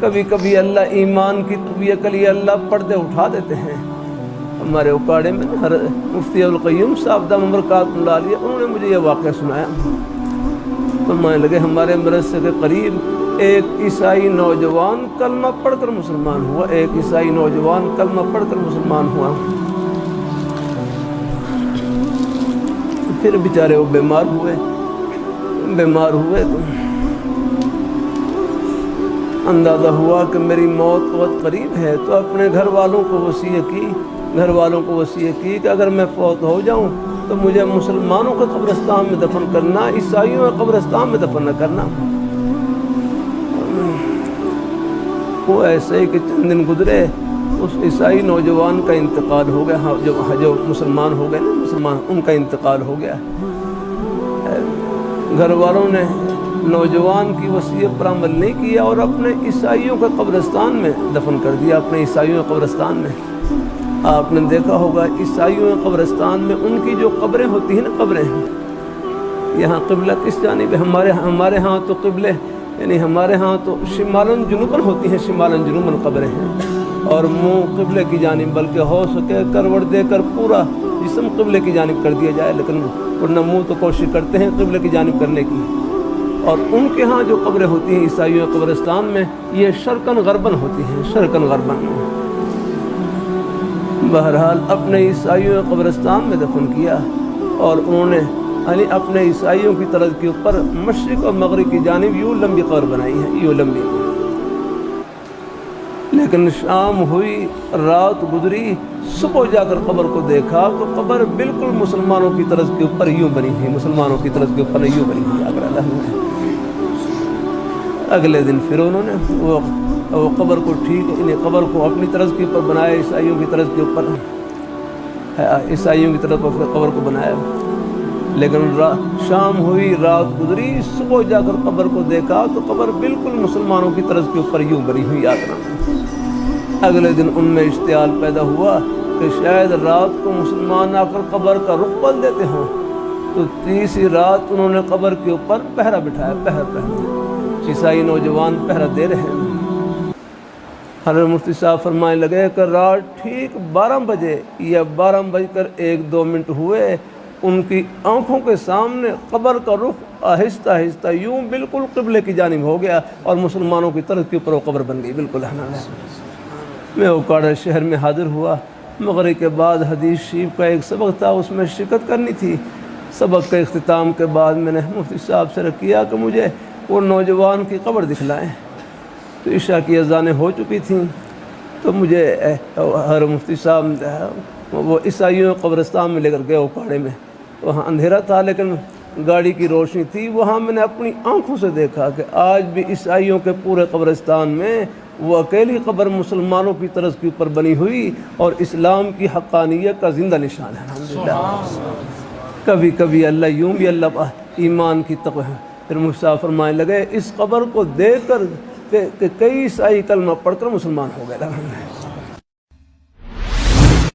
کبھی کبھی اللہ ایمان کی تقویت کے لیے اللہ پردے اٹھا دیتے ہیں۔ ہمارے اکاڑے میں مفتی القیوم صاحب دامت برکاتہ اللہ علیہ انہوں نے مجھے یہ واقعہ سنایا۔ فرمانے لگے ہمارے مدرسے کے قریب ایک عیسائی نوجوان کلمہ پڑھ کر مسلمان ہوا، ایک عیسائی نوجوان کلمہ پڑھ کر مسلمان ہوا۔ پھر بیچارے وہ بیمار ہوئے تو اندازہ ہوا کہ میری موت بہت قریب ہے، تو اپنے گھر والوں کو وصیت کی کہ اگر میں فوت ہو جاؤں تو مجھے مسلمانوں کے قبرستان میں دفن کرنا، عیسائیوں کے قبرستان میں دفن نہ کرنا۔ وہ ایسے ہی کہ چند دن گزرے اس عیسائی نوجوان کا انتقال ہو گیا، جو مسلمان ہو گئے نا ان کا انتقال ہو گیا۔ گھر والوں نے نوجوان کی وصیت پر عمل نہیں کیا اور اپنے عیسائیوں کے قبرستان میں دفن کر دیا، اپنے عیسائیوں کے قبرستان میں۔ آپ نے دیکھا ہوگا عیسائیوں کے قبرستان میں ان کی جو قبریں ہوتی ہیں نا، قبریں یہاں قبلہ کس جانب ہے؟ ہمارے ہاں تو قبلے یعنی ہمارے ہاں تو شمالاً جنوباً ہوتی ہیں، شمالاً جنوباً قبریں ہیں، اور منہ قبلے کی جانب، بلکہ ہو سکے کروٹ دے کر پورا جسم قبلے کی جانب کر دیا جائے، لیکن ورنہ منہ تو کوشش کرتے ہیں قبلے کی جانب کرنے کی۔ اور ان کے ہاں جو قبریں ہوتی ہیں عیسائیوں کے قبرستان میں، یہ شرقاً غرباً ہوتی ہیں، شرقاً غرباً۔ بہرحال اپنے عیسائیوں کے قبرستان میں دفن کیا، اور انہوں نے یعنی اپنے عیسائیوں کی طرز کے اوپر مشرق اور مغرب کی جانب یوں لمبی قبر بنائی ہے، یوں لمبی۔ لیکن شام ہوئی، رات گزری، صبح جا کر قبر کو دیکھا تو قبر بالکل مسلمانوں کی طرز کے اوپر یوں بنی ہے، مسلمانوں کی طرز کے اوپر یوں بنی ہے۔ اگلے دن پھر انہوں نے وہ قبر کو قبر کو اپنی طرز کے اوپر بنایا، عیسائیوں کی طرز کے اوپر، عیسائیوں کی طرف قبر کو بنایا۔ لیکن شام ہوئی، رات گزری، صبح جا کر قبر کو دیکھا تو قبر بالکل مسلمانوں کی طرز کے اوپر یوں بنی ہوئی۔ یاد رکھنا، اگلے دن ان میں اشتعال پیدا ہوا کہ شاید رات کو مسلمان آ کر قبر کا رخ بدل دیتے ہوں، تو تیسری رات انہوں نے قبر کے اوپر پہرا بٹھایا، پہرا عیسائی نوجوان پہرا دے رہے ہیں۔ حضرت مفتی صاحب فرمانے لگے کہ رات ٹھیک 12 بجے یا 12:01 ہوئے، ان کی آنکھوں کے سامنے قبر کا رخ آہستہ آہستہ یوں بالکل قبلے کی جانب ہو گیا، اور مسلمانوں کی طرف کے اوپر وہ قبر بن گئی بالکل۔ میں اکاڑا شہر میں حاضر ہوا، مغرب کے بعد حدیث شریف کا ایک سبق تھا، اس میں شرکت کرنی تھی۔ سبق کے اختتام کے بعد میں نے مفتی صاحب سے کیا کہ مجھے وہ نوجوان کی قبر دکھلائیں، تو عشاء کی اذانیں ہو چکی تھیں، تو مجھے ہر مفتی صاحب وہ عیسائیوں قبرستان میں لے کر گئے اکاڑے میں۔ وہاں اندھیرا تھا لیکن گاڑی کی روشنی تھی، وہاں میں نے اپنی آنکھوں سے دیکھا کہ آج بھی عیسائیوں کے پورے قبرستان میں وہ اکیلی قبر مسلمانوں کی طرز کے اوپر بنی ہوئی، اور اسلام کی حقانیت کا زندہ نشان ہے۔ الحمدللہ، کبھی کبھی اللہ یوں بھی اللہ ایمان کی تقوی۔ پھر مصطفیٰ فرمانے لگے اس قبر کو دیکھ کر کہ کئی عیسائی کلمہ پڑھ کر مسلمان ہو گئے۔